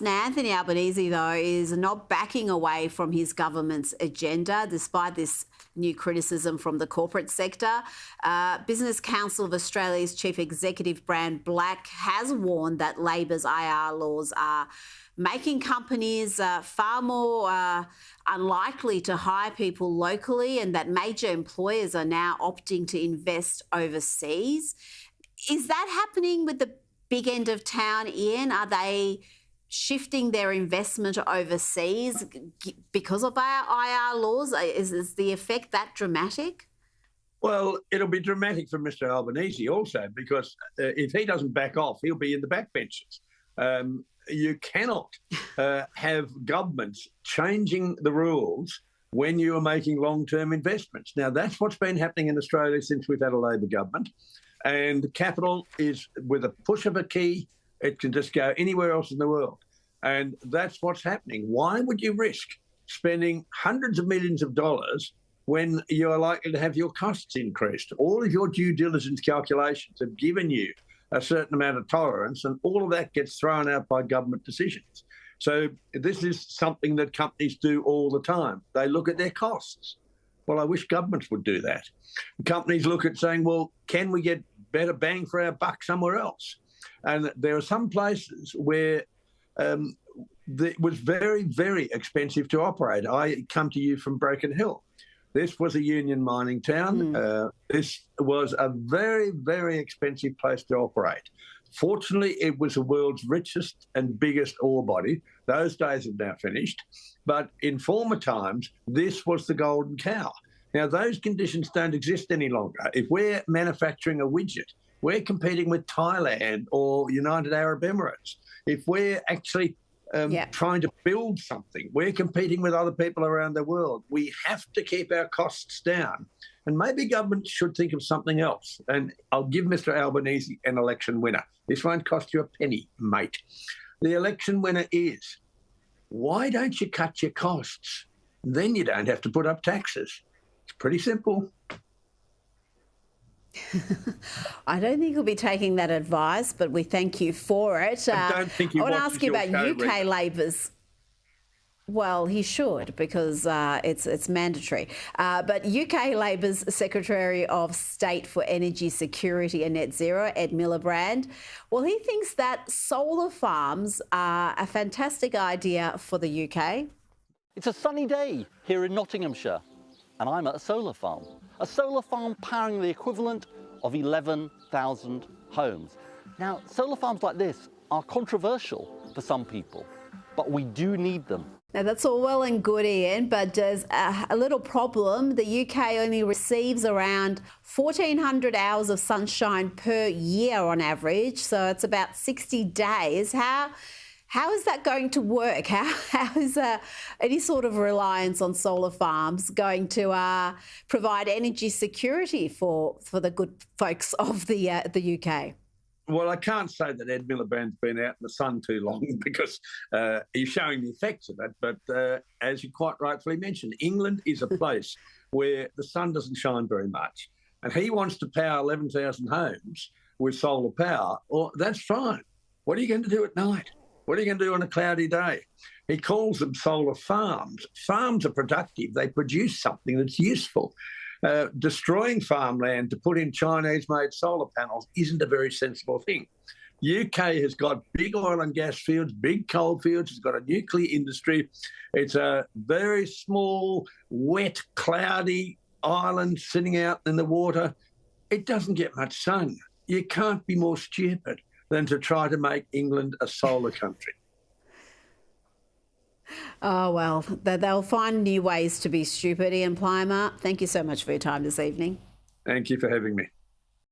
Now, Anthony Albanese, though, is not backing away from his government's agenda, despite this new criticism from the corporate sector. Business Council of Australia's chief executive, Brand Black, has warned that Labor's IR laws are making companies far more unlikely to hire people locally, and that major employers are now opting to invest overseas. Is that happening with the big end of town, Ian? Are they shifting their investment overseas because of our IR laws? Is the effect that dramatic? Well, it'll be dramatic for Mr Albanese also, because if he doesn't back off, he'll be in the backbenches. You cannot have governments changing the rules when you are making long-term investments. Now, that's what's been happening in Australia since we've had a Labor government. And capital is, with a push of a key, it can just go anywhere else in the world. And that's what's happening. Why would you risk spending hundreds of millions of dollars when you're likely to have your costs increased? All of your due diligence calculations have given you a certain amount of tolerance, and all of that gets thrown out by government decisions. So this is something that companies do all the time. They look at their costs. Well, I wish governments would do that. Companies look at saying, well, can we get better bang for our buck somewhere else? And there are some places where it was very, very expensive to operate. I come to you from Broken Hill. This was a union mining town. This was a very, very expensive place to operate. Fortunately, it was the world's richest and biggest ore body. Those days have now finished. But in former times, this was the golden cow. Now, those conditions don't exist any longer. If we're manufacturing a widget, we're competing with Thailand or United Arab Emirates. If we're actually trying to build something, we're competing with other people around the world. We have to keep our costs down. And maybe government should think of something else. And I'll give Mr Albanese an election winner. This won't cost you a penny, mate. The election winner is, why don't you cut your costs? Then you don't have to put up taxes. It's pretty simple. I don't think he'll be taking that advice, but we thank you for it. I don't think he I want to watches ask you your about show, UK Rita. Labor's. Well, he should, because it's mandatory. But UK Labor's Secretary of State for Energy Security and Net Zero, Ed Miliband, well, he thinks that solar farms are a fantastic idea for the UK. It's a sunny day here in Nottinghamshire, and I'm at a solar farm powering the equivalent of 11,000 homes. Now, solar farms like this are controversial for some people, but we do need them. Now, that's all well and good, Ian, but there's a little problem. The UK only receives around 1,400 hours of sunshine per year on average, so it's about 60 days. How is that going to work? How is any sort of reliance on solar farms going to provide energy security for the good folks of the UK? Well, I can't say that Ed Miliband's been out in the sun too long because he's showing the effects of it. But as you quite rightfully mentioned, England is a place where the sun doesn't shine very much. And he wants to power 11,000 homes with solar power. Well, that's fine. What are you going to do at night? What are you going to do on a cloudy day? He calls them solar farms. Farms are productive. They produce something that's useful. Destroying farmland to put in Chinese-made solar panels isn't a very sensible thing. UK has got big oil and gas fields, big coal fields. It's got a nuclear industry. It's a very small, wet, cloudy island sitting out in the water. It doesn't get much sun. You can't be more stupid than to try to make England a solar country. Oh, well, they'll find new ways to be stupid. Ian Plimer, thank you so much for your time this evening. Thank you for having me.